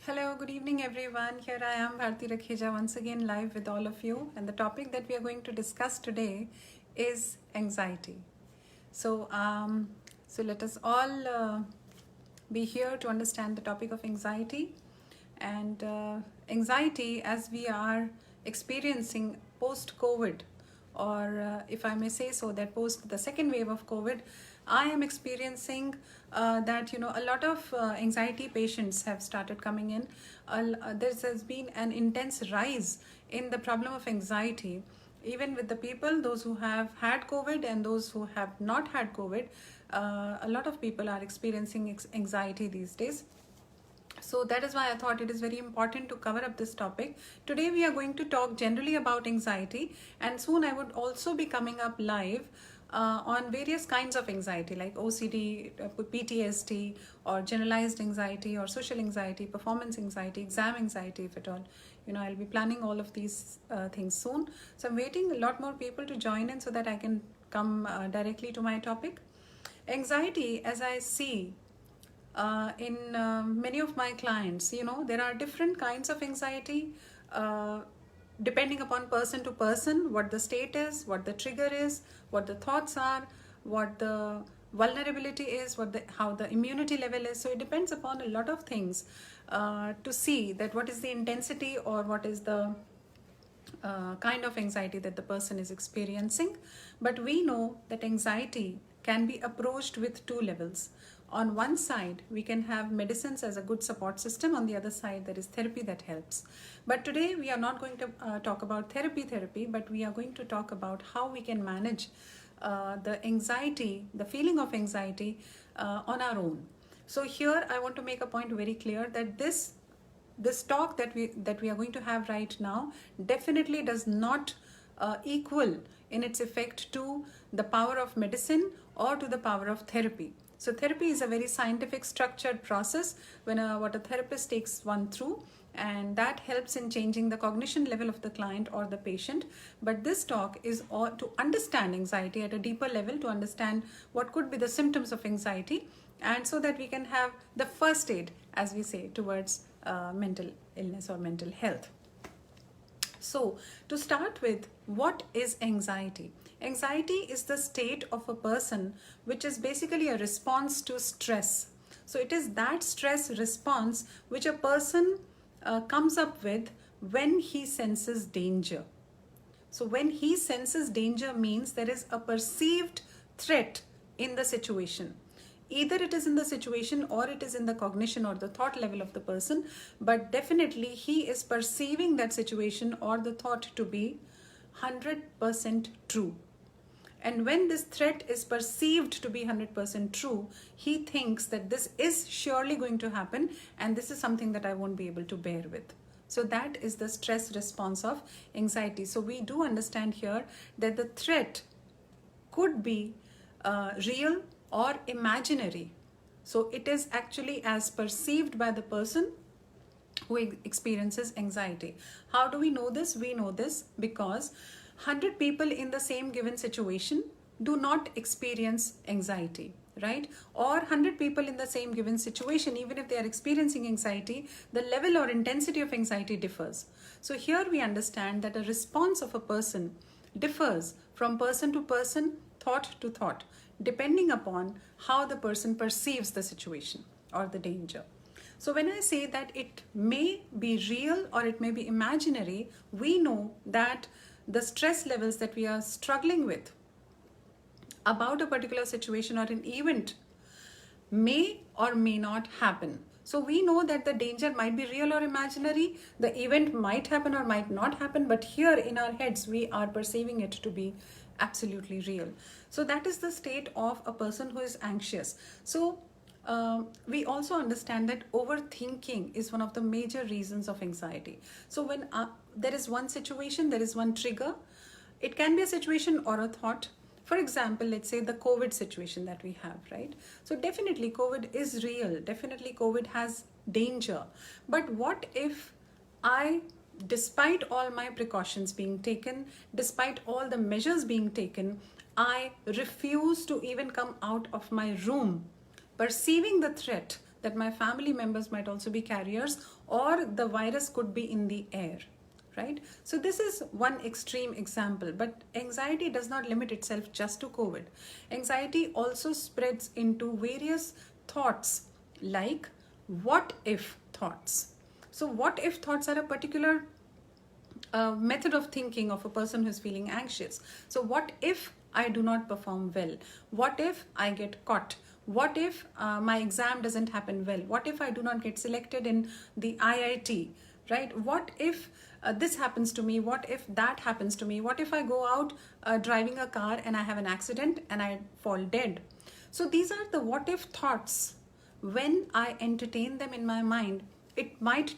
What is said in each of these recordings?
Hello, good evening everyone. Here I am, Bharti Rakheja, once again live with all of you. And the topic that we are going to discuss today is anxiety. So let us all be here to understand the topic of anxiety. And anxiety, as we are experiencing post-COVID, or if I may say so, that post the second wave of COVID, I am experiencing that a lot of anxiety patients have started coming in. There has been an intense rise in the problem of anxiety, even with the people, those who have had COVID and those who have not had COVID. A lot of people are experiencing anxiety these days. So that is why I thought it is very important to cover up this topic. Today we are going to talk generally about anxiety, and soon I would also be coming up live on various kinds of anxiety like OCD, PTSD, or generalized anxiety, or social anxiety, performance anxiety, exam anxiety, if at all. I'll be planning all of these things soon. So I'm waiting a lot more people to join in so that I can come directly to my topic. Anxiety, as I see in many of my clients, there are different kinds of anxiety depending upon person to person, what the state is, what the trigger is, what the thoughts are, what the vulnerability is, how the immunity level is. So it depends upon a lot of things to see that what is the intensity or what is the kind of anxiety that the person is experiencing. But we know that anxiety can be approached with two levels. On one side, we can have medicines as a good support system. On the other side, there is therapy that helps. But today, we are not going to talk about therapy, but we are going to talk about how we can manage the anxiety, the feeling of anxiety on our own. So here, I want to make a point very clear that this talk that we are going to have right now definitely does not equal in its effect to the power of medicine or to the power of therapy. So therapy is a very scientific, structured process what a therapist takes one through, and that helps in changing the cognition level of the client or the patient. But this talk is all to understand anxiety at a deeper level, to understand what could be the symptoms of anxiety, and so that we can have the first aid, as we say, towards mental illness or mental health. So, to start with, what is anxiety? Anxiety is the state of a person which is basically a response to stress. So, it is that stress response which a person comes up with when he senses danger. So, when he senses danger means there is a perceived threat in the situation. Either it is in the situation or it is in the cognition or the thought level of the person, but definitely he is perceiving that situation or the thought to be 100% true. And when this threat is perceived to be 100% true, he thinks that this is surely going to happen and this is something that I won't be able to bear with. So that is the stress response of anxiety. So we do understand here that the threat could be real or imaginary. So it is actually as perceived by the person who experiences anxiety. How do we know this? We know this because 100 people in the same given situation do not experience anxiety, right? Or 100 people in the same given situation, even if they are experiencing anxiety, the level or intensity of anxiety differs. So here we understand that a response of a person differs from person to person, thought to thought, depending upon how the person perceives the situation or the danger. So when I say that it may be real or it may be imaginary, we know that the stress levels that we are struggling with about a particular situation or an event may or may not happen. So we know that the danger might be real or imaginary, the event might happen or might not happen, but here in our heads we are perceiving it to be absolutely real. So that is the state of a person who is anxious. So we also understand that overthinking is one of the major reasons of anxiety. So when there is one situation, there is one trigger. It can be a situation or a thought. For example, let's say the COVID situation that we have, right? So definitely COVID is real. Definitely COVID has danger. But what if despite all my precautions being taken, despite all the measures being taken, I refuse to even come out of my room, perceiving the threat that my family members might also be carriers, or the virus could be in the air, right? So this is one extreme example, but anxiety does not limit itself just to COVID. Anxiety also spreads into various thoughts, like what if thoughts. So what if thoughts are a particular method of thinking of a person who's feeling anxious. So what if I do not perform well? What if I get caught? What if my exam doesn't happen well? What if I do not get selected in the IIT, right? What if this happens to me? What if that happens to me? What if I go out driving a car and I have an accident and I fall dead? So these are the what if thoughts. When I entertain them in my mind, it might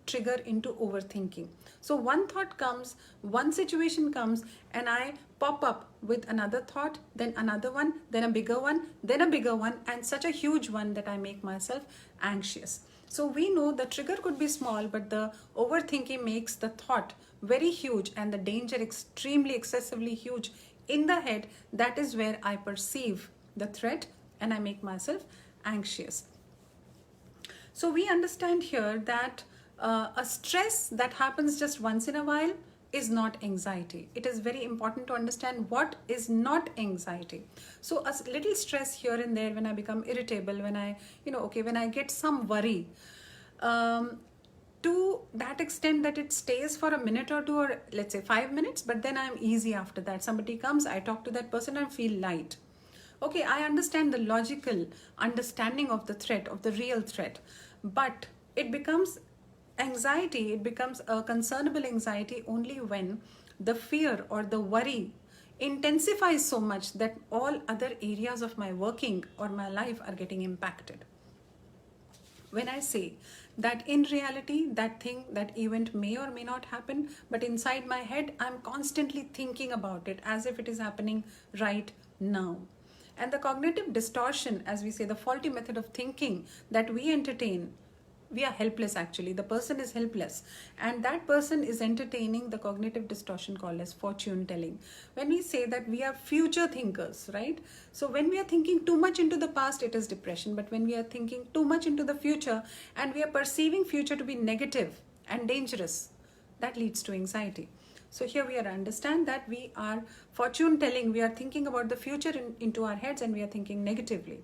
trigger into overthinking. So one thought comes, one situation comes, and I pop up with another thought, then another one, then a bigger one, then a bigger one, and such a huge one that I make myself anxious. So we know the trigger could be small, but the overthinking makes the thought very huge and the danger extremely excessively huge in the head. That is where I perceive the threat and I make myself anxious. So we understand here that a stress that happens just once in a while is not anxiety. It is very important to understand what is not anxiety. So a little stress here and there, when I become irritable, when I, when I get some worry, to that extent that it stays for a minute or two, or let's say 5 minutes, but then I'm easy after that. Somebody comes, I talk to that person and feel light. Okay, I understand the logical understanding of the threat, of the real threat, but it becomes anxiety, it becomes a concernable anxiety only when the fear or the worry intensifies so much that all other areas of my working or my life are getting impacted. When I say that in reality, that thing, that event may or may not happen, but inside my head, I'm constantly thinking about it as if it is happening right now. And the cognitive distortion, as we say, the faulty method of thinking that we entertain, we are helpless actually. The person is helpless. And that person is entertaining the cognitive distortion called as fortune telling. When we say that we are future thinkers, right? So when we are thinking too much into the past, it is depression. But when we are thinking too much into the future and we are perceiving future to be negative and dangerous, that leads to anxiety. So here we are to understand that we are fortune telling, we are thinking about the future into our heads and we are thinking negatively.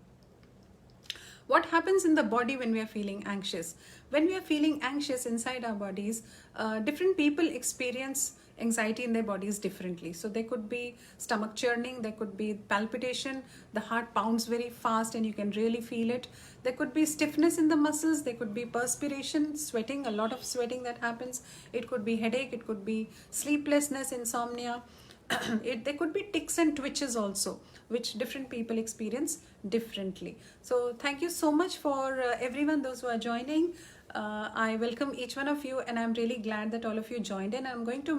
What happens in the body when we are feeling anxious? When we are feeling anxious inside our bodies, different people experience anxiety in their bodies differently. So there could be stomach churning, there could be palpitation, the heart pounds very fast and you can really feel it. There could be stiffness in the muscles, there could be perspiration, sweating, a lot of sweating that happens. It could be headache, it could be sleeplessness, insomnia. There could be tics and twitches also, which different people experience differently. So thank you so much for everyone, those who are joining. I welcome each one of you and I'm really glad that all of you joined in. I'm going to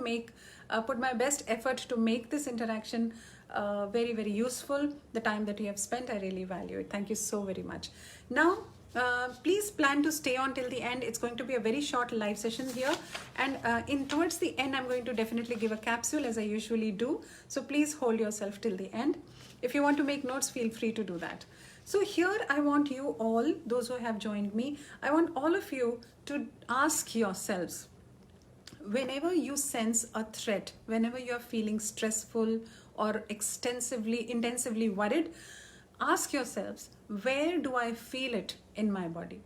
put my best effort to make this interaction very, very useful. The time that you have spent, I really value it. Thank you so very much. Now, please plan to stay on till the end. It's going to be a very short live session here, and towards the end I'm going to definitely give a capsule as I usually do. So please hold yourself till the end. If you want to make notes, feel free to do that. So here I want you all, those who have joined me, I want all of you to ask yourselves, whenever you sense a threat, whenever you're feeling stressful or intensively worried, ask yourselves, where do I feel it in my body?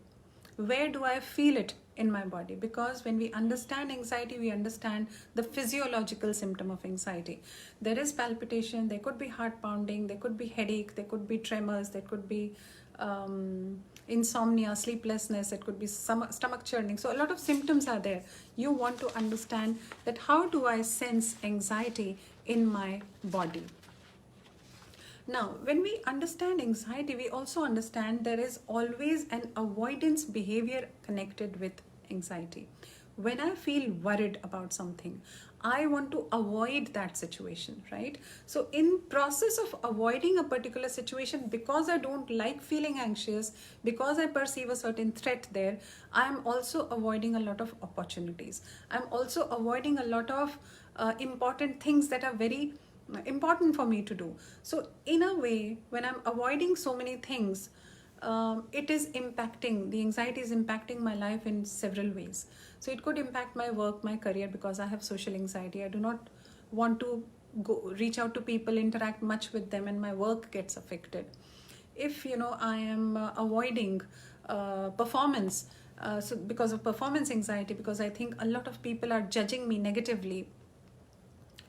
Where do I feel it in my body? Because when we understand anxiety, we understand the physiological symptom of anxiety. There is palpitation, there could be heart pounding, there could be headache, there could be tremors, there could be insomnia, sleeplessness, it could be stomach churning. So a lot of symptoms are there. You want to understand that how do I sense anxiety in my body? Now, when we understand anxiety, we also understand there is always an avoidance behavior connected with anxiety. When I feel worried about something, I want to avoid that situation, right? So in process of avoiding a particular situation, because I don't like feeling anxious, because I perceive a certain threat there, I'm also avoiding a lot of opportunities. I'm also avoiding a lot of important things that are very important for me to do. So in a way, when I'm avoiding so many things, it is impacting, the anxiety is impacting my life in several ways. So it could impact my work, my career, because I have social anxiety. I do not want to go reach out to people, interact much with them, and my work gets affected. If I am avoiding performance, so because of performance anxiety, because I think a lot of people are judging me negatively,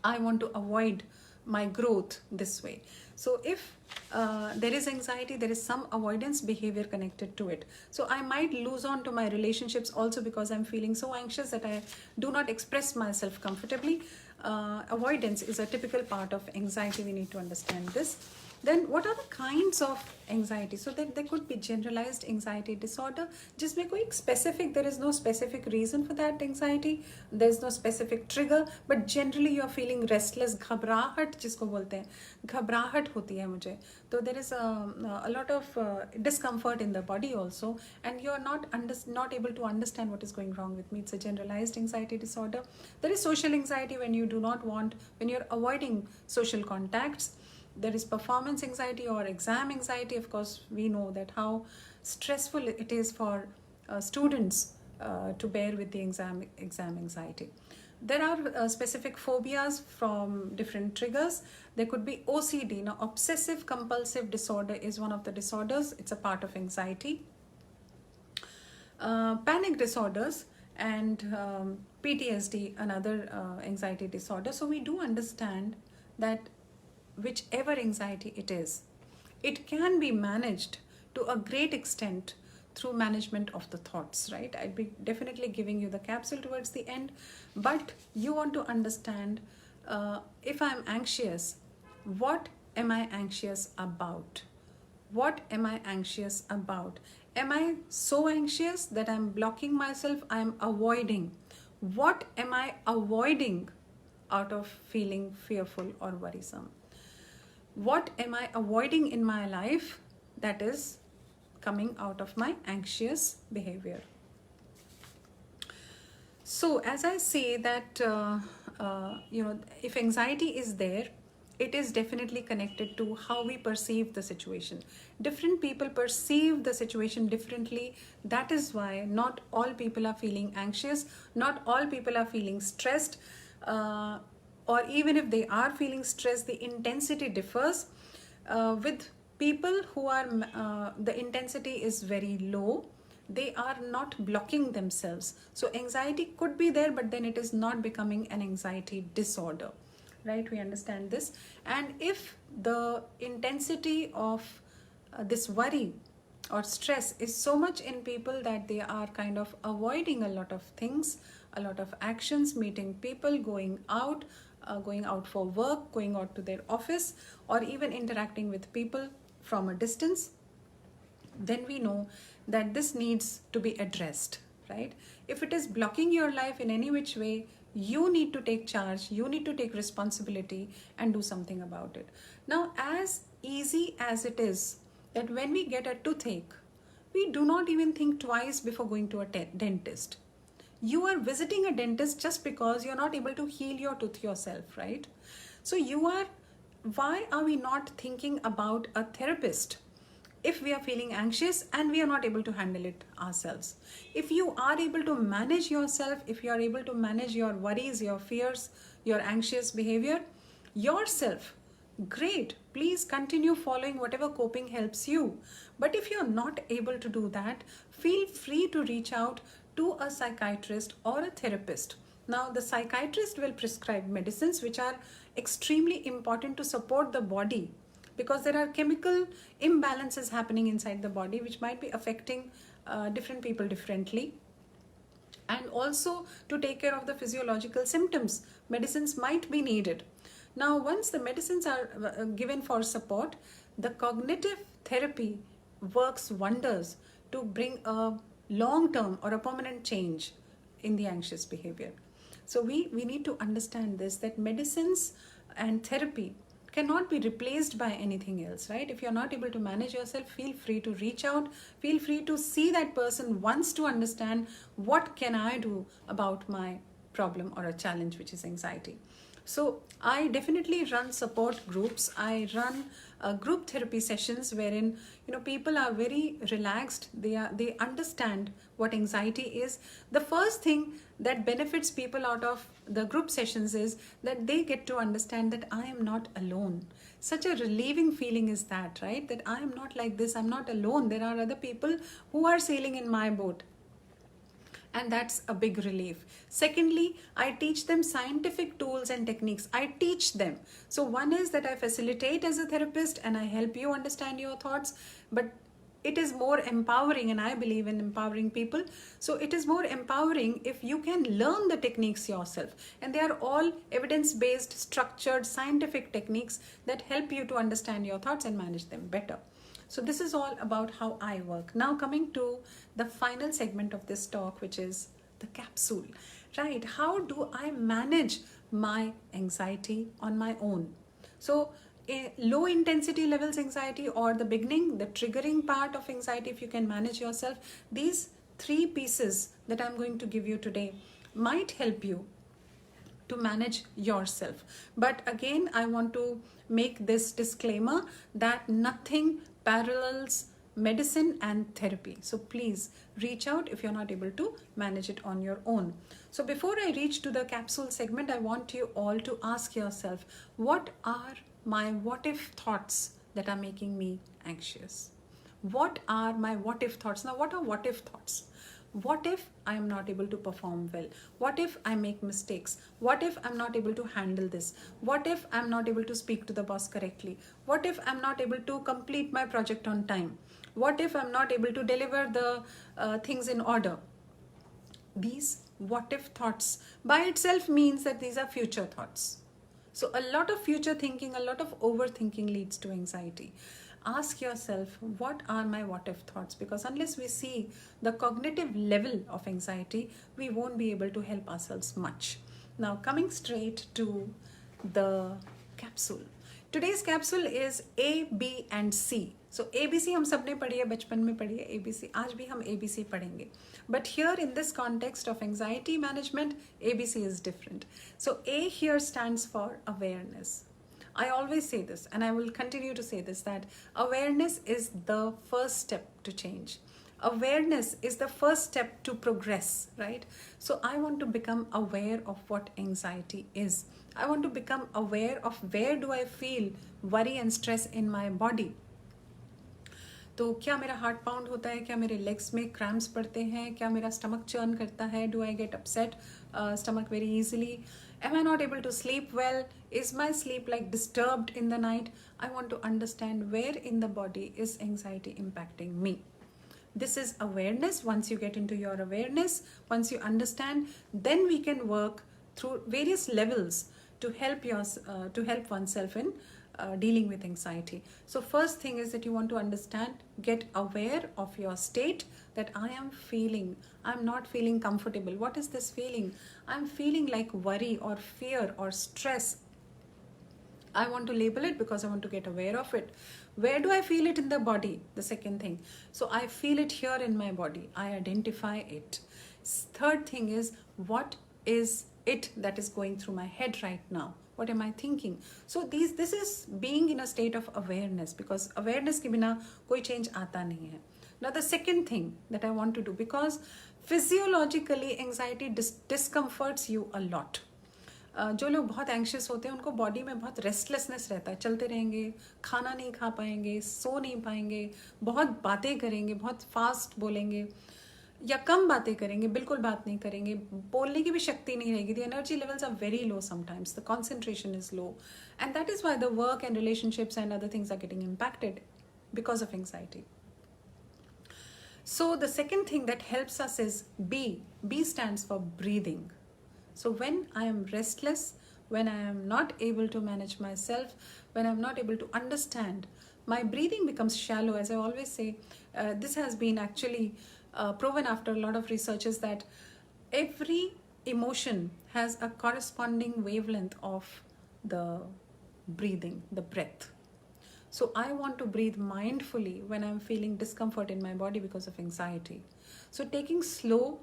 I want to avoid my growth this way. So if there is anxiety, there is some avoidance behavior connected to it. So I might lose on to my relationships also, because I'm feeling so anxious that I do not express myself comfortably. Avoidance is a typical part of anxiety. We need to understand this. Then what are the kinds of anxiety? So that there could be generalized anxiety disorder. Just be quick, specific, there is no specific reason for that anxiety. There's no specific trigger, but generally you're feeling restless, घबराहट जिसको बोलते हैं, घबराहट होती है मुझे. So there is a lot of discomfort in the body also, and you're not able to understand what is going wrong with me. It's a generalized anxiety disorder. There is social anxiety when you do not want, when you're avoiding social contacts. There is performance anxiety or exam anxiety. Of course, we know that how stressful it is for students to bear with the exam anxiety. There are specific phobias from different triggers. There could be OCD. Now, obsessive compulsive disorder is one of the disorders. It's a part of anxiety. Panic disorders and PTSD, another anxiety disorder. So we do understand that whichever anxiety it is, it can be managed to a great extent through management of the thoughts, right? I'd be definitely giving you the capsule towards the end, but you want to understand, if I'm anxious, what am I anxious about? What am I anxious about? Am I so anxious that I'm blocking myself? I'm avoiding. What am I avoiding out of feeling fearful or worrisome? What am I avoiding in my life that is coming out of my anxious behavior? So as I say that, if anxiety is there, it is definitely connected to how we perceive the situation. Different people perceive the situation differently. That is why not all people are feeling anxious, not all people are feeling stressed, or even if they are feeling stressed, the intensity differs. With people who are, the intensity is very low, they are not blocking themselves. So anxiety could be there, but then it is not becoming an anxiety disorder, right? We understand this. And if the intensity of this worry or stress is so much in people that they are kind of avoiding a lot of things, a lot of actions, meeting people, going out for work, going out to their office, or even interacting with people from a distance, then we know that this needs to be addressed, right? If it is blocking your life in any which way, you need to take charge, you need to take responsibility and do something about it. Now, as easy as it is that when we get a toothache, we do not even think twice before going to a dentist. You are visiting a dentist just because you're not able to heal your tooth yourself, right? So why are we not thinking about a therapist if we are feeling anxious and we are not able to handle it ourselves? If you are able to manage yourself, if you are able to manage your worries, your fears, your anxious behavior yourself, great. Please continue following whatever coping helps you. But if you're not able to do that, feel free to reach out to a psychiatrist or a therapist. Now, the psychiatrist will prescribe medicines which are extremely important to support the body, because there are chemical imbalances happening inside the body which might be affecting different people differently. And also to take care of the physiological symptoms, medicines might be needed. Now, once the medicines are given for support, the cognitive therapy works wonders to bring a long-term or a permanent change in the anxious behavior. So we need to understand this, that medicines and therapy cannot be replaced by anything else, right? If you're not able to manage yourself, feel free to reach out, feel free to see that person once to understand what can I do about my problem or a challenge, which is anxiety. So I definitely run support groups. I run group therapy sessions wherein people are very relaxed. They understand what anxiety is. The first thing that benefits people out of the group sessions is that they get to understand that I am not alone. Such a relieving feeling is that, right? That I am not like this, I'm not alone. There are other people who are sailing in my boat, and that's a big relief. Secondly, I teach them scientific tools and techniques. I teach them. So one is that I facilitate as a therapist and I help you understand your thoughts, but it is more empowering, and I believe in empowering people. So it is more empowering if you can learn the techniques yourself, and they are all evidence-based, structured, scientific techniques that help you to understand your thoughts and manage them better. So this is all about how I work. Now coming to the final segment of this talk, which is the capsule, right? How do I manage my anxiety on my own? So a low intensity levels anxiety, or the beginning, the triggering part of anxiety, if you can manage yourself, these three pieces that I'm going to give you today might help you to manage yourself. But again, I want to make this disclaimer that nothing parallels medicine and therapy. So please reach out if you're not able to manage it on your own. So before I reach to the capsule segment, I want you all to ask yourself, what are my what if thoughts that are making me anxious? What are my what if thoughts? Now, what are what if thoughts? What if I am not able to perform well? What if I make mistakes? What if I'm not able to handle this? What if I'm not able to speak to the boss correctly? What if I'm not able to complete my project on time? What if I'm not able to deliver the things in order? These what if thoughts by itself means that these are future thoughts. So a lot of future thinking, a lot of overthinking leads to anxiety. Ask yourself, what are my what if thoughts? Because unless we see the cognitive level of anxiety, we won't be able to help ourselves much. Now coming straight to the capsule. Today's capsule is A, B and C. So ABC हम सबने पढ़ी है, बचपन में पढ़ी है ABC. आज भी हम ABC पढ़ेंगे. But here in this context of anxiety management, ABC is different. So A here stands for awareness. I always say this, and I will continue to say this, that awareness is the first step to change. Awareness is the first step to progress, right? So I want to become aware of what anxiety is. I want to become aware of where do I feel worry and stress in my body. तो क्या मेरा heart pound होता है? क्या मेरे legs में cramps पड़ते हैं? क्या मेरा स्टमक चर्न करता है? Do I get upset stomach very easily? Am I not able to sleep well? Is my sleep like disturbed in the night? I want to understand where in the body is anxiety impacting me. This is awareness. Once you get into your awareness, once you understand, then we can work through various levels to help oneself in dealing with anxiety. So first thing is that you want to understand, get aware of your state, that I am feeling, I'm not feeling comfortable. What is this feeling? I'm feeling like worry or fear or stress. I want to label it because I want to get aware of it. Where do I feel it in the body? The second thing. So I feel it here in my body. I identify it. Third thing is, what is it that is going through my head right now? What am I thinking? So this is being in a state of awareness, because awareness के बिना कोई change आता नहीं है. Now the second thing that I want to do, because physiologically anxiety discomforts you a lot. जो लोग बहुत anxious होते हैं उनको बॉडी में बहुत रेस्टलेसनेस रहता है, चलते रहेंगे, खाना नहीं खा पाएंगे, सो नहीं पाएंगे, बहुत बातें करेंगे, बहुत फास्ट बोलेंगे या कम बातें करेंगे, बिल्कुल बात नहीं करेंगे, बोलने की भी शक्ति नहीं रहेगी. The energy levels are very low sometimes, the concentration is low, and that is why the work and relationships and other things are getting impacted because of anxiety. So the second thing that helps us is B. B stands for breathing. So when I am restless, when I am not able to manage myself, when I'm not able to understand, my breathing becomes shallow. As I always say, this has been actually proven after a lot of researches, that every emotion has a corresponding wavelength of the breathing, the breath. So I want to breathe mindfully when I'm feeling discomfort in my body because of anxiety. So taking slow,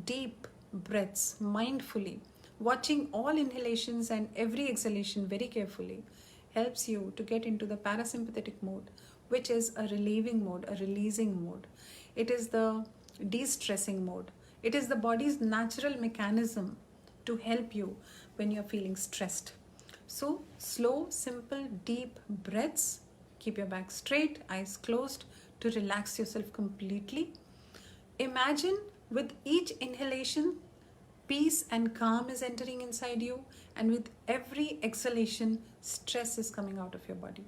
deep breaths mindfully, watching all inhalations and every exhalation very carefully, helps you to get into the parasympathetic mode, which is a relieving mode, a releasing mode. It is the de-stressing mode. It is the body's natural mechanism to help you when you're feeling stressed. So slow, simple, deep breaths. Keep your back straight, eyes closed to relax yourself completely. Imagine with each inhalation, peace and calm is entering inside you, and with every exhalation, stress is coming out of your body.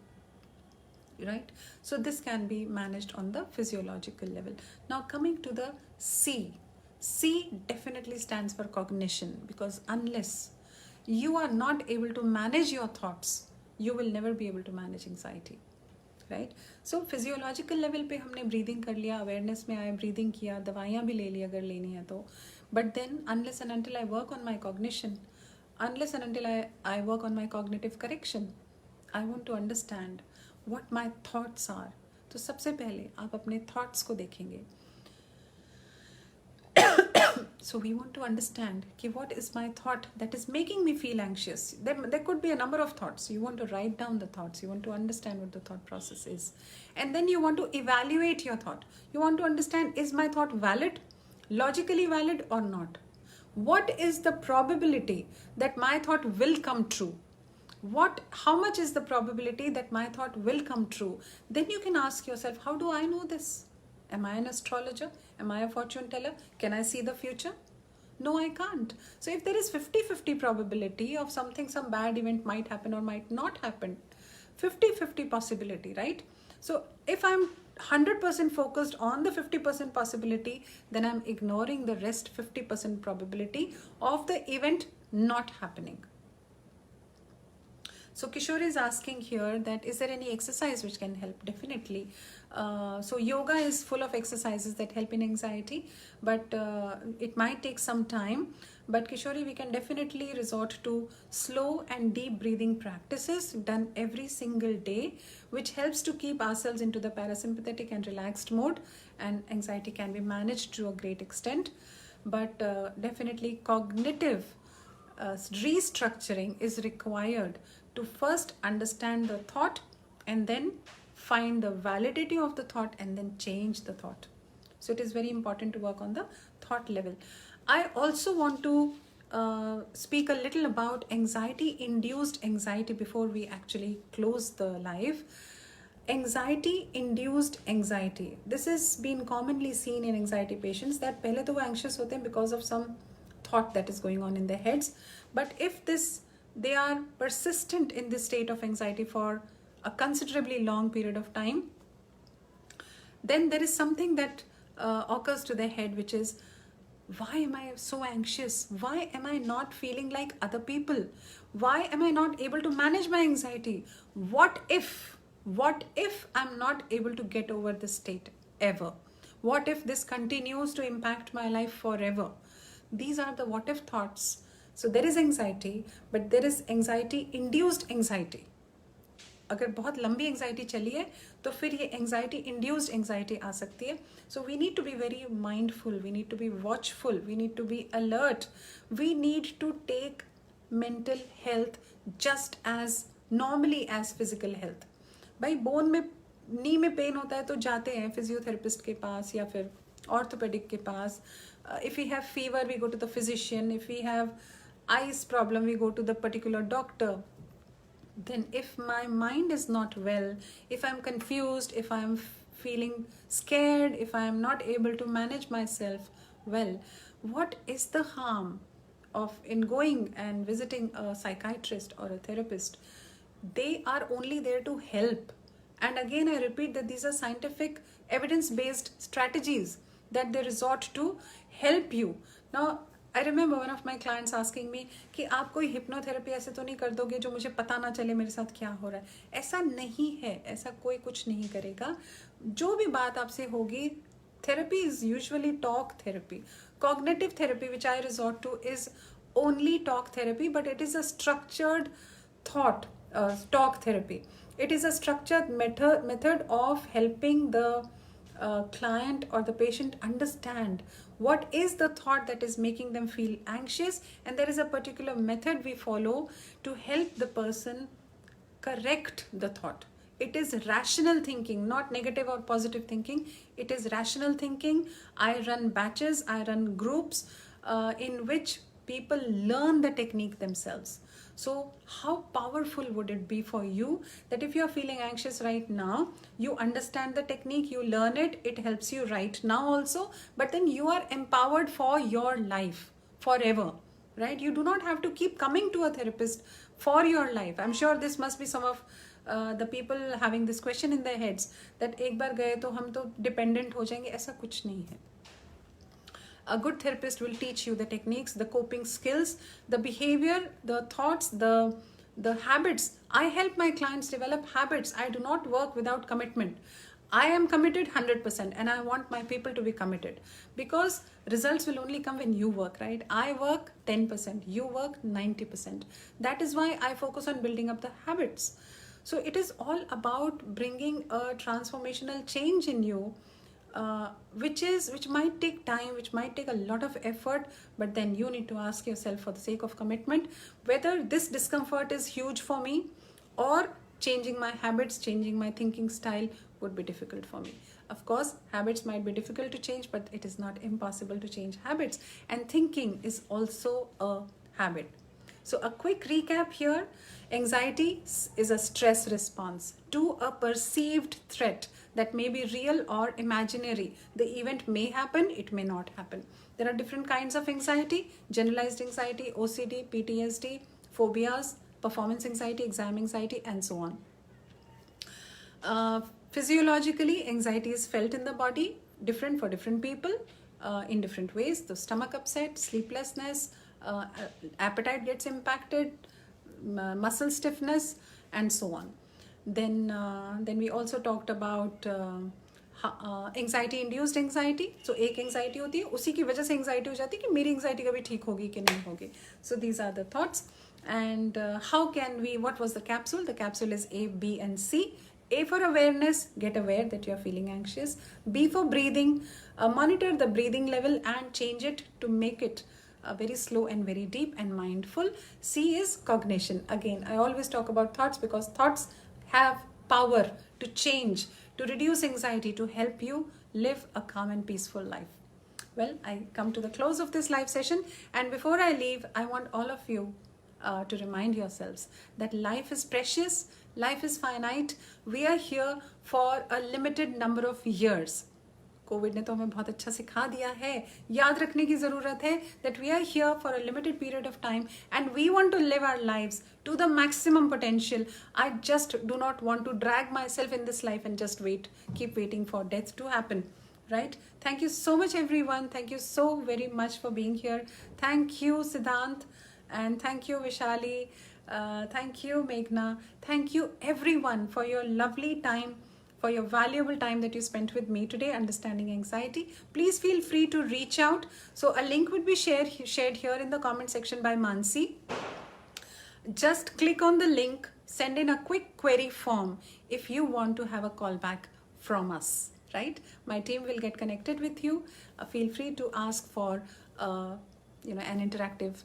Right? So this can be managed on the physiological level. Now coming to the C. C definitely stands for cognition, because unless you are not able to manage your thoughts, you will never be able to manage anxiety. Right so physiological level पे हमने breathing कर लिया, awareness में आए, breathing किया, दवाइयाँ भी ले ली अगर लेनी है तो, but then unless and until I work on my cognition, unless and until I work on my cognitive correction, I want to understand what my thoughts are. तो सबसे पहले आप अपने थॉट्स को देखेंगे. So we want to understand what is my thought that is making me feel anxious. There could be a number of thoughts. You want to write down the thoughts. You want to understand what the thought process is. And then you want to evaluate your thought. You want to understand, is my thought valid, logically valid or not? What is the probability that my thought will come true? How much is the probability that my thought will come true? Then you can ask yourself, how do I know this? Am I an astrologer? Am I a fortune teller? Can I see the future? No, I can't. So if there is 50-50 probability of something, some bad event might happen or might not happen, 50-50 possibility, right? So if I'm 100% focused on the 50% possibility, then I'm ignoring the rest 50% probability of the event not happening. So Kishore is asking here that is there any exercise which can help? Definitely. So yoga is full of exercises that help in anxiety, but it might take some time. But Kishore, we can definitely resort to slow and deep breathing practices done every single day, which helps to keep ourselves into the parasympathetic and relaxed mode, and anxiety can be managed to a great extent. But definitely cognitive restructuring is required to first understand the thought and then find the validity of the thought and then change the thought. So it is very important to work on the thought level. I also want to speak a little about anxiety-induced anxiety before we actually close the live. Anxiety-induced anxiety. This has been commonly seen in anxiety patients that पहले तो वो anxious होते हैं because of some thought that is going on in their heads. But if they are persistent in this state of anxiety for a considerably long period of time, then there is something that occurs to their head, which is, why am I so anxious? Why am I not feeling like other people? Why am I not able to manage my anxiety? What if I'm not able to get over this state ever? What if this continues to impact my life forever? These are the what if thoughts. So there is anxiety, but there is anxiety-induced anxiety. अगर बहुत लंबी anxiety चली है तो फिर ये anxiety induced anxiety आ सकती है. So we need to be very mindful, we need to be watchful, we need to be alert, we need to take mental health just as normally as physical health. भाई bone में knee में pen होता है तो जाते हैं physiotherapist के पास या फिर ऑर्थोपेडिक के पास. If we have fever we go to the physician, if we have eyes problem we go to the particular doctor. Then if my mind is not well, if I'm confused, if I'm feeling scared, if I'm not able to manage myself well, what is the harm of in going and visiting a psychiatrist or a therapist? They are only there to help. And again I repeat that these are scientific evidence-based strategies that they resort to help you. Now I remember one of my clients asking me कि आप कोई hypnotherapy ऐसे तो नहीं कर दोगे जो मुझे पता ना चले मेरे साथ क्या हो रहा है. ऐसा नहीं है, ऐसा कोई कुछ नहीं करेगा. जो भी बात आपसे होगी, therapy is usually talk therapy. Cognitive therapy which I resort to is only talk therapy, but it is a structured talk therapy. It is a structured method of helping the client or the patient understand what is the thought that is making them feel anxious, and there is a particular method we follow to help the person correct the thought. It is rational thinking, not negative or positive thinking. It is rational thinking. I run batches, I run groups in which people learn the technique themselves. So how powerful would it be for you that if you're feeling anxious right now, you understand the technique, you learn it, it helps you right now also, but then you are empowered for your life forever, right? You do not have to keep coming to a therapist for your life. I'm sure this must be some of the people having this question in their heads that एक बार गए तो हम तो dependent हो जाएंगे. ऐसा कुछ नहीं है. A good therapist will teach you the techniques, the coping skills, the behavior, the thoughts, the habits. I help my clients develop habits. I do not work without commitment. I am committed 100% and I want my people to be committed because results will only come when you work, right? I work 10%, you work 90%. That is why I focus on building up the habits. So it is all about bringing a transformational change in you, which might take time, which might take a lot of effort, but then you need to ask yourself, for the sake of commitment, whether this discomfort is huge for me or changing my habits, changing my thinking style would be difficult for me. Of course, habits might be difficult to change, but it is not impossible to change habits. And thinking is also a habit. So a quick recap here. Anxiety is a stress response to a perceived threat that may be real or imaginary. The event may happen, it may not happen. There are different kinds of anxiety: generalized anxiety, OCD, PTSD, phobias, performance anxiety, exam anxiety, and so on. Physiologically, anxiety is felt in the body, different for different people, in different ways. The stomach upset, sleeplessness, appetite gets impacted, muscle stiffness, and so on. Then we also talked about anxiety induced anxiety. So एक anxiety होती है, उसी की वजह से anxiety हो जाती है कि मेरी anxiety कभी ठीक होगी कि नहीं होगी. So these are the thoughts. And how can we, what was the capsule? The capsule is A, B, and C. A for awareness, get aware that you are feeling anxious. B for breathing, monitor the breathing level and change it to make it very slow and very deep and mindful. C is cognition. Again, I always talk about thoughts because thoughts have power to change, to reduce anxiety, to help you live a calm and peaceful life. Well, I come to the close of this live session, and before I leave, I want all of you to remind yourselves that life is precious, life is finite. We are here for a limited number of years. Covid ने तो हमें बहुत अच्छा सिखा दिया है, याद रखने की ज़रूरत है that we are here for a limited period of time and we want to live our lives to the maximum potential. I just do not want to drag myself in this life and just keep waiting for death to happen, right? Thank you so much, everyone. Thank you so very much for being here. Thank you, Siddhant, and thank you, Vishali. Thank you, Meghna. Thank you, everyone, for your lovely time, for your valuable time that you spent with me today understanding anxiety. Please feel free to reach out. So a link would be shared here in the comment section by Mansi. Just click on the link, send in a quick query form if you want to have a call back from us, right? My team will get connected with you. Feel free to ask for an interactive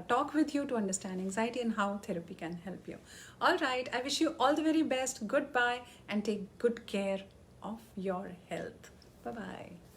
talk with you to understand anxiety and how therapy can help you. All right, I wish you all the very best. Goodbye and take good care of your health. Bye-bye.